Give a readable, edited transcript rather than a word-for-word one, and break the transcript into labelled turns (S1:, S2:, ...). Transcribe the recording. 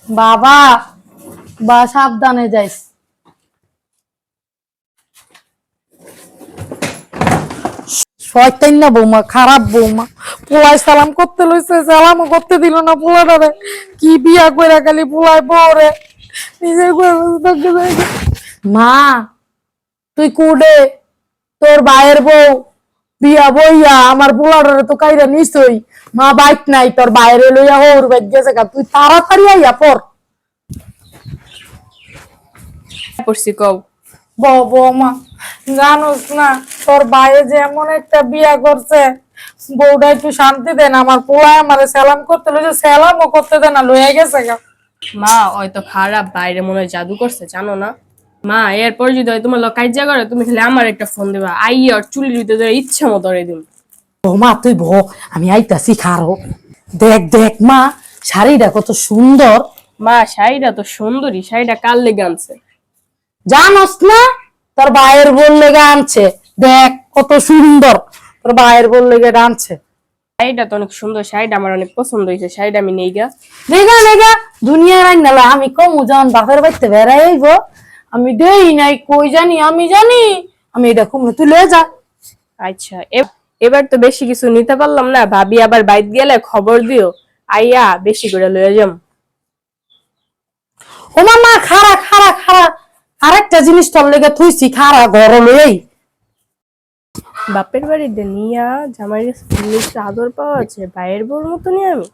S1: বাবা বা সাবধানে যাইস। শয়তান না বৌমা, খারাপ বৌমা। পোলায় সালাম করতে লইছে, সালামও করতে দিল না পোলাটারে। কি বিয়া কইরা খালি পোলায় বউরে নিজের মা, তুই কুডে তোর ভাইয়ের বউ বিয়া বইয়া আমার পোলাটারে তো কাইরা নিছই। মা বাইক নাই, তোর বাইরে লইয়া হোর বাইক গেছে গা, তুই তাড়াতাড়ি আইয়া পর।
S2: পড়ছি কও।
S1: বৌমা জানোস না তোর ভাইয়ে যে এমন একটা বিয়া করছে, বউটা একটু শান্তি দেন। আমার পোলায় আমারে সালাম করতে লইছে, সালামও করতে দেন না, লইয়া গেছে গা।
S2: মা হয়তো খারাপ, বাইরে মনে হয় জাদু করছে, জানো না? মা এরপর যদি হয় তোমার কাজ্জা করে, তুমি খালি আমার একটা ফোন দিবা, আইয়া আর চুলির ভিতরে ইচ্ছা মতো ধরে দিন।
S1: বৌমা তুই আমি আইতাছি খারো। দেখ দেখ মা, শাড়িটা কত সুন্দর।
S2: মা শাড়িটা তো সুন্দরী, শাড়িটা কার লেগে আনছে?
S1: জানোস না তোর ভাইয়ের বল লেগে আনছে। দেখ কত সুন্দর, তোর ভাইয়ের বল লেগে আনছে।
S2: শাড়িটা তো অনেক সুন্দর, শাড়িটা আমার অনেক পছন্দ হয়েছে, শাড়িটা আমি নেই গা।
S1: নেগা নেগা দুনিয়ার আইন নালা আমি কমু যখন বাপের বাড়িতে বেড়াই আইব, আমি দেই নাই কই জানি, আমি জানি আমি এটা কমু, তুই লয়ে যা।
S2: আচ্ছা এবার তো বেশি কিছু নিতে পারলাম না, ভাবি আবার বাইত গেলে খবর দিও, আইয়া বেশি করে লয়ে যাম।
S1: ও মামা খারা খারা খারা, আরেকটা জিনিস তোর লেগে থুইছি, খারা ঘর লই।
S2: বাপের বাড়িতে নিয়া জামাই জিনিসটা আদর পাওয়া আছে, ভাইয়ের বউর মতো নিয়ে আমি